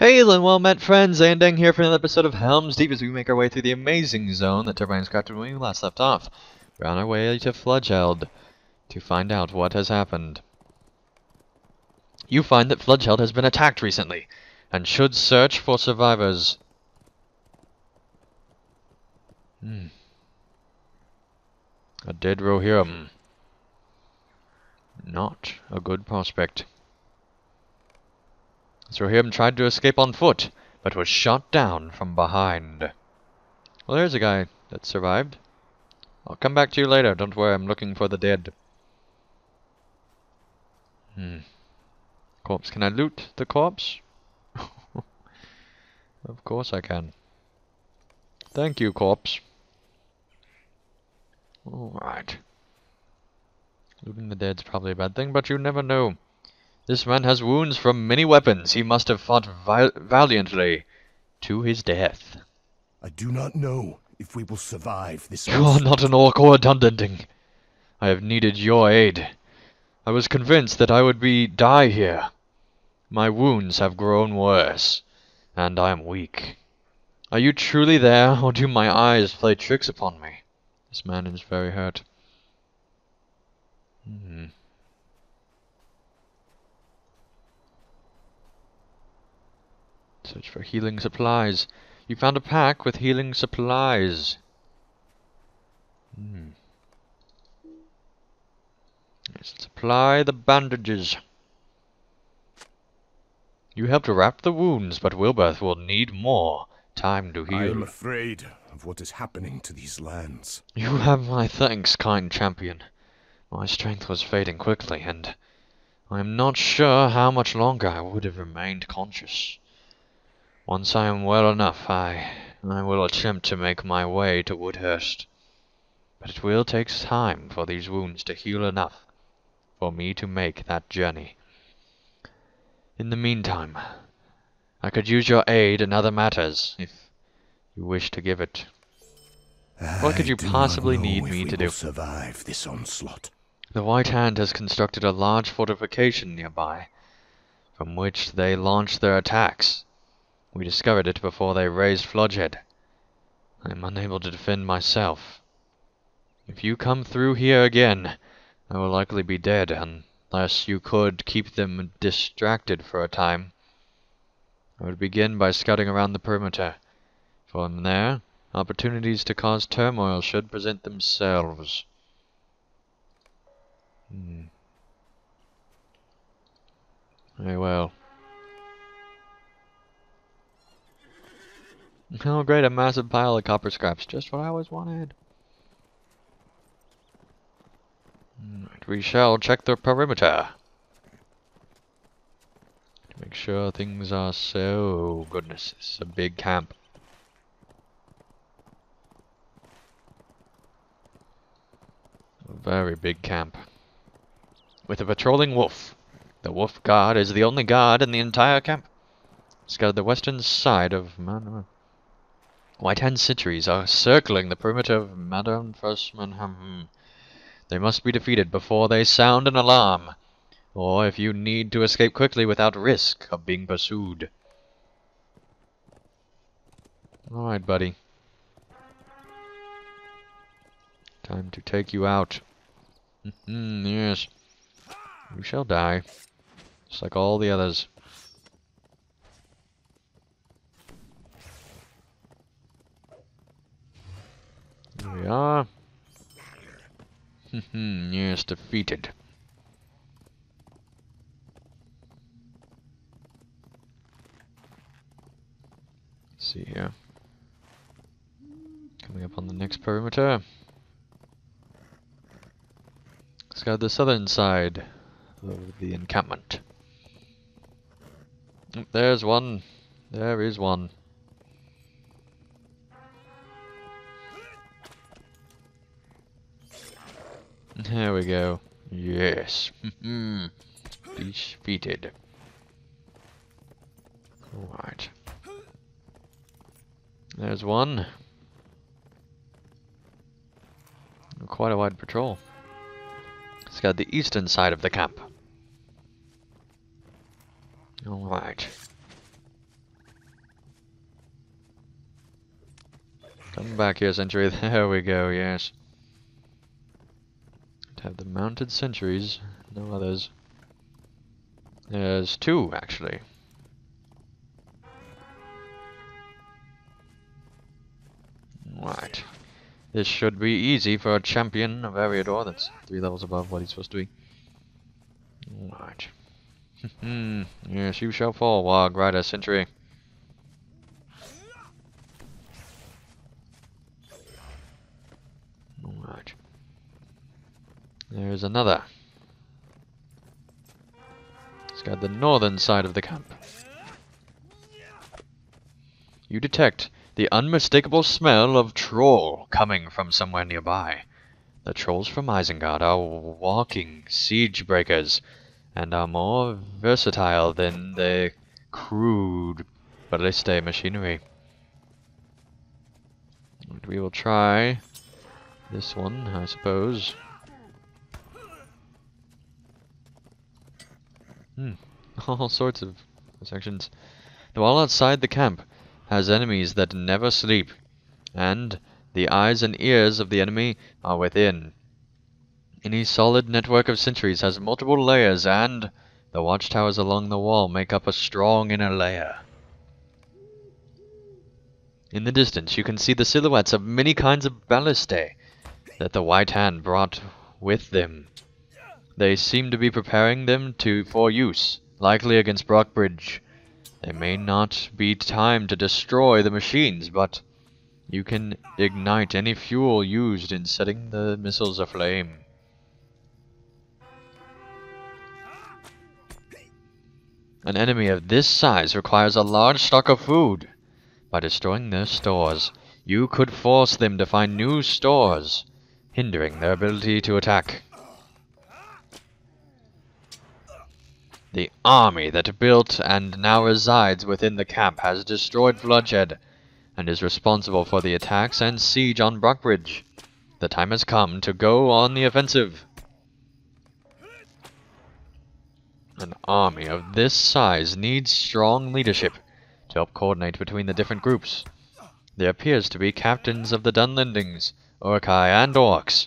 Hey, well met friends, Andang here for another episode of Helm's Deep as we make our way through the amazing zone that Turbine's crafted when we last left off. We're on our way to Fludgeld to find out what has happened. You find that Fludgeld has been attacked recently, and should search for survivors. A dead Rohirrim. Not a good prospect. Rohirrim tried to escape on foot, but was shot down from behind. Well, there's a guy that survived. I'll come back to you later, don't worry, I'm looking for the dead. Corpse, can I loot the corpse? Of course I can. Thank you, corpse. Alright. Looting the dead's probably a bad thing, but you never know. This man has wounds from many weapons. He must have fought valiantly to his death. I do not know if we will survive this. You are not an orc or a Dundending. I have needed your aid. I was convinced that I would die here. My wounds have grown worse, and I am weak. Are you truly there, or do my eyes play tricks upon me? This man is very hurt. Search for healing supplies. You found a pack with healing supplies. Supply the bandages. You helped wrap the wounds, but Wilberth will need more time to heal. I am afraid of what is happening to these lands. You have my thanks, kind champion. My strength was fading quickly, and I am not sure how much longer I would have remained conscious. Once I am well enough, I will attempt to make my way to Woodhurst. But it will take time for these wounds to heal enough for me to make that journey. In the meantime, I could use your aid in other matters, if you wish to give it. What could you possibly need me to do? Survive this onslaught. The White Hand has constructed a large fortification nearby, from which they launch their attacks. We discovered it before they raised Fludgeld. I am unable to defend myself. If you come through here again, I will likely be dead, unless you could keep them distracted for a time. I would begin by scouting around the perimeter. From there, opportunities to cause turmoil should present themselves. Very well. Oh great, a massive pile of copper scraps, just what I always wanted. Right, we shall check the perimeter. To make sure things are so... Goodness, it's a big camp. A very big camp. With a patrolling wolf. The wolf guard is the only guard in the entire camp. Scouted the western side of White Hand sentries are circling the perimeter of Madame Frostman. They must be defeated before they sound an alarm, or if you need to escape quickly without risk of being pursued. Alright, buddy. Time to take you out. Yes. You shall die. Just like all the others. Here we are. Yes, defeated. Let's see here. Coming up on the next perimeter. Let's go to the southern side of the encampment. There's one. There is one. There we go. Yes. Defeated. Alright. There's one. Quite a wide patrol. Let's go to the eastern side of the camp. Alright. Come back here, sentry. There we go, yes. Have the mounted sentries, no others. There's two, actually. Right. This should be easy for a champion of Ariador that's 3 levels above what he's supposed to be. Right. Yes, you shall fall, Wog Rider Sentry. Right. There's another. It's got the northern side of the camp. You detect the unmistakable smell of troll coming from somewhere nearby. The trolls from Isengard are walking siege breakers and are more versatile than the crude ballistae machinery. And we will try this one, I suppose. All sorts of sections. The wall outside the camp has enemies that never sleep, and the eyes and ears of the enemy are within. Any solid network of sentries has multiple layers, and the watchtowers along the wall make up a strong inner layer. In the distance, you can see the silhouettes of many kinds of ballistae that the White Hand brought with them. They seem to be preparing them for use, likely against Brockbridge. There may not be time to destroy the machines, but you can ignite any fuel used in setting the missiles aflame. An enemy of this size requires a large stock of food. By destroying their stores, you could force them to find new stores, hindering their ability to attack. The army that built and now resides within the camp has destroyed Bloodshed, and is responsible for the attacks and siege on Brockbridge. The time has come to go on the offensive. An army of this size needs strong leadership to help coordinate between the different groups. There appears to be captains of the Dunlendings, Urkai, and Orcs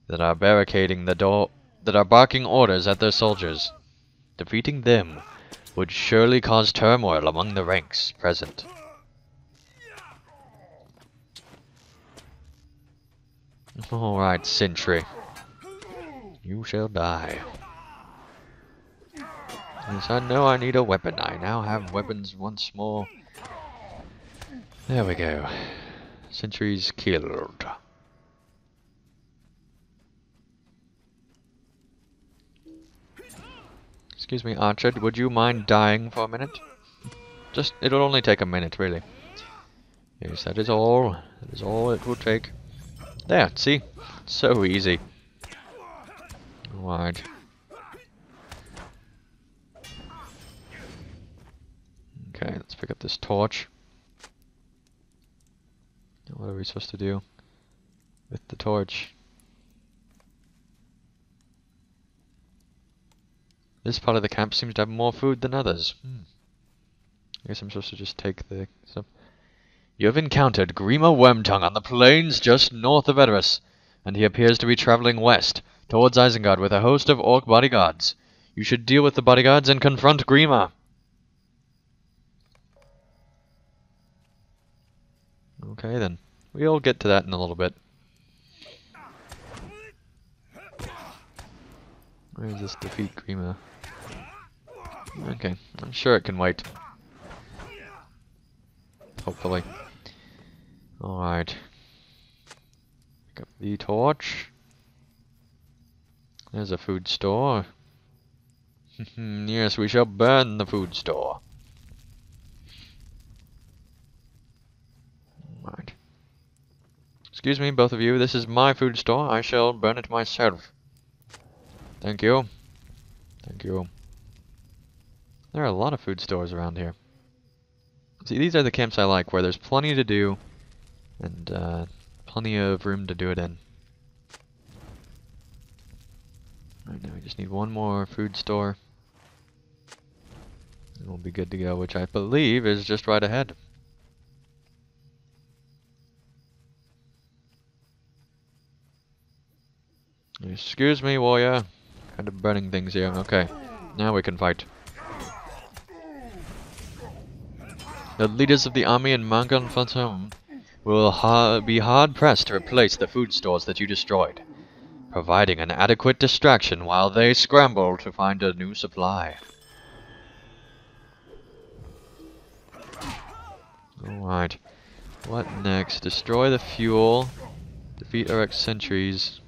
that are barricading the door, that are barking orders at their soldiers. Defeating them would surely cause turmoil among the ranks present. Alright, sentry. You shall die. Yes, I know I need a weapon. I now have weapons once more. There we go. Sentries killed. Excuse me, Archer, would you mind dying for a minute? It'll only take a minute, really. Yes, that is all. That is all it will take. There, see? So easy. Alright. Okay, let's pick up this torch. What are we supposed to do with the torch? This part of the camp seems to have more food than others. I guess I'm supposed to just take the stuff. You have encountered Grima Wormtongue on the plains just north of Edoras, and he appears to be traveling west, towards Isengard with a host of orc bodyguards. You should deal with the bodyguards and confront Grima. Okay then. We'll get to that in a little bit. Where is this defeat Grima? Okay, I'm sure it can wait. Hopefully. Alright. Pick up the torch. There's a food store. Yes, we shall burn the food store. Right. Excuse me, both of you. This is my food store. I shall burn it myself. Thank you. Thank you. There are a lot of food stores around here. See, these are the camps I like, where there's plenty to do, and plenty of room to do it in. Right now we just need one more food store. And we'll be good to go, which I believe is just right ahead. Excuse me, warrior. Kind of burning things here. Okay, now we can fight. The leaders of the army in Mangan Phantom will be hard-pressed to replace the food stores that you destroyed, providing an adequate distraction while they scramble to find a new supply. Alright, what next? Destroy the fuel, defeat RX sentries.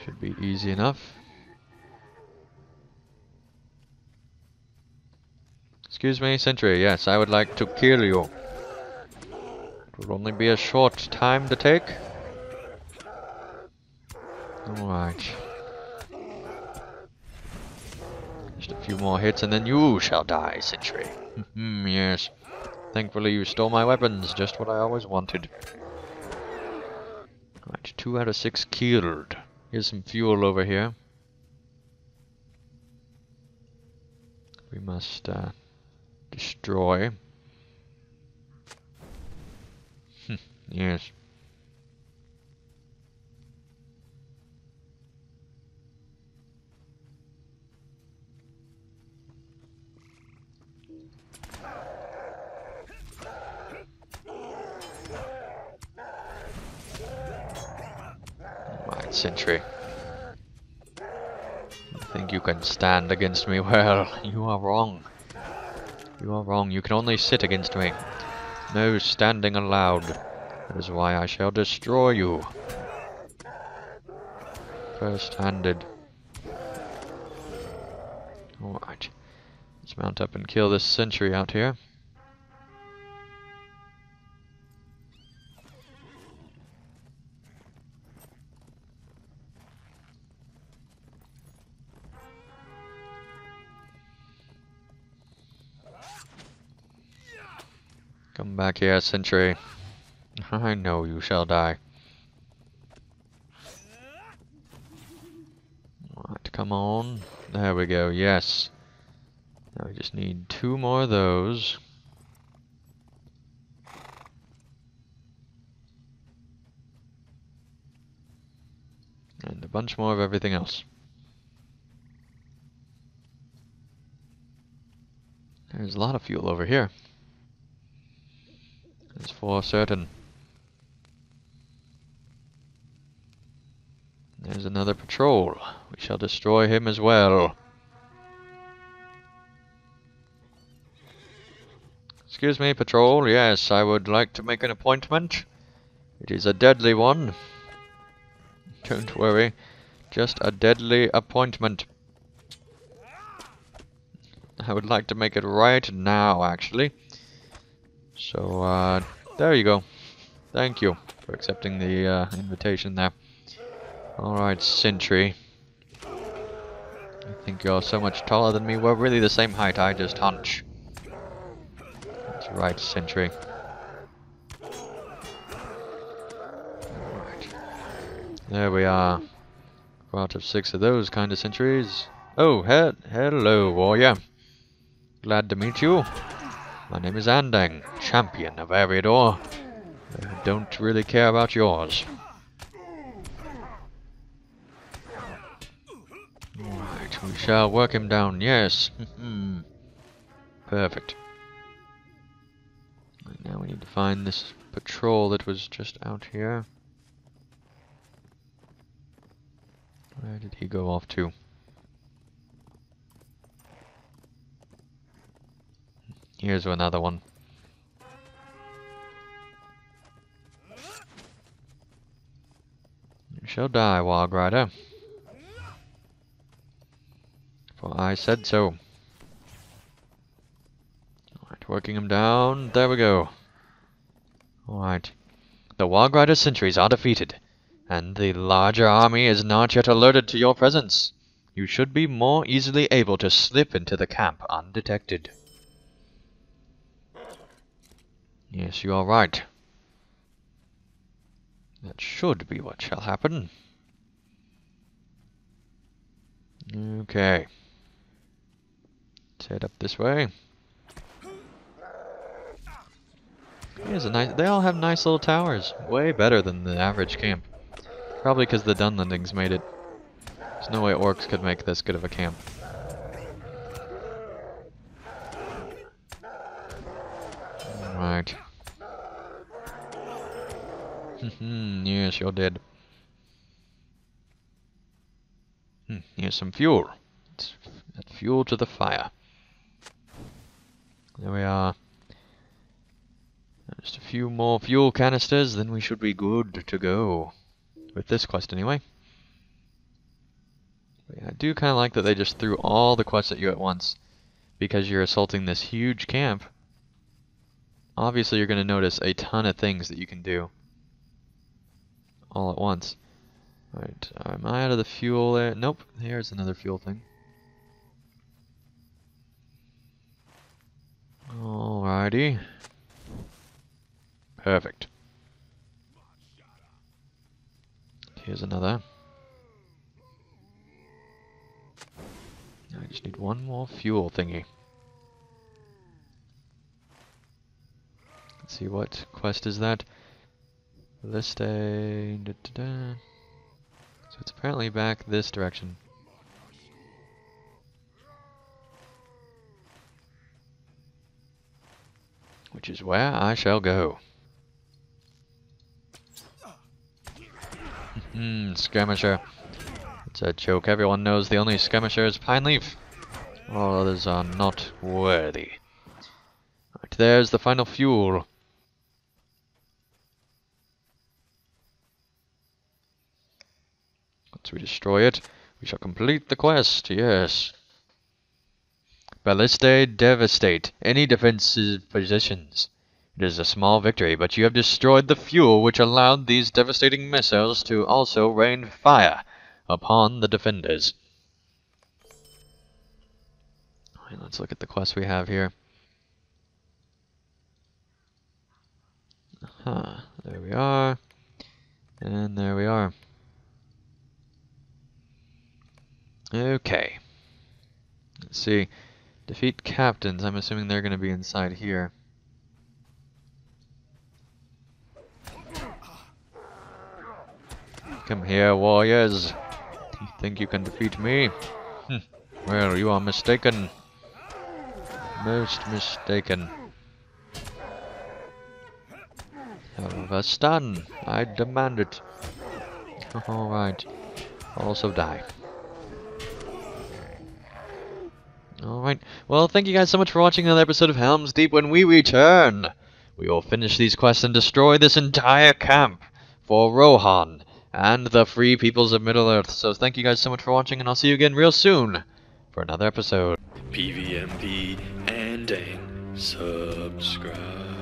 Should be easy enough. Excuse me, sentry, yes, I would like to kill you. It will only be a short time to take. Alright. Just a few more hits and then you shall die, sentry. Yes. Thankfully you stole my weapons, just what I always wanted. Right, 2 out of 6 killed. Here's some fuel over here. We must destroy. Yes. Right, sentry. You think you can stand against me? Well, you are wrong. You are wrong. You can only sit against me. No standing allowed. That is why I shall destroy you. First-handed. Alright. Let's mount up and kill this sentry out here. Come back here, sentry. I know you shall die. Alright, come on. There we go, yes. Now we just need 2 more of those. And a bunch more of everything else. There's a lot of fuel over here. That's for certain. There's another patrol. We shall destroy him as well. Excuse me, patrol. Yes, I would like to make an appointment. It is a deadly one. Don't worry. Just a deadly appointment. I would like to make it right now, actually. So, there you go. Thank you for accepting the invitation there. Alright, sentry. I think you're so much taller than me. We're really the same height, I just hunch. That's right, sentry. Alright. There we are. 4 out of 6 of those kind of sentries. Oh, hello, warrior. Glad to meet you. My name is Andang, champion of Ariador. I don't really care about yours. Alright, we shall work him down, yes. Perfect. Right, now we need to find this patrol that was just out here. Where did he go off to? Here's another one. You shall die, Warg Rider. For I said so. Alright, working him down. There we go. Alright. The Warg Rider sentries are defeated, and the larger army is not yet alerted to your presence. You should be more easily able to slip into the camp undetected. Yes, you are right. That should be what shall happen. Okay. Let's head up this way. Here's a nice. They all have nice little towers. Way better than the average camp. Probably because the Dunlendings made it. There's no way orcs could make this good of a camp. Alright. Yeah, sure did. Here's some fuel. Let's add fuel to the fire. There we are. Just a few more fuel canisters, then we should be good to go. With this quest, anyway. But yeah, I do kind of like that they just threw all the quests at you at once. Because you're assaulting this huge camp. Obviously, you're going to notice a ton of things that you can do. All at once. Alright, am I out of the fuel there? Nope, here's another fuel thing. Alrighty. Perfect. Here's another. I just need one more fuel thingy. Let's see, what quest is that? Liste. So it's apparently back this direction. Which is where I shall go. Skirmisher. It's a joke. Everyone knows the only skirmisher is Pine Leaf. All others are not worthy. Right, there's the final fuel. Once we destroy it, we shall complete the quest, yes. Balliste devastate any defensive positions. It is a small victory, but you have destroyed the fuel which allowed these devastating missiles to also rain fire upon the defenders. Alright, let's look at the quest we have here. There we are. And there we are. Okay. Let's see. Defeat captains. I'm assuming they're going to be inside here. Come here, warriors. You think you can defeat me? Well, you are mistaken. Most mistaken. Have a stun. I demand it. Alright. Also die. Alright. Well, thank you guys so much for watching another episode of Helm's Deep. When we return, we will finish these quests and destroy this entire camp for Rohan and the free peoples of Middle-earth. So thank you guys so much for watching, and I'll see you again real soon for another episode. PVMP and subscribe.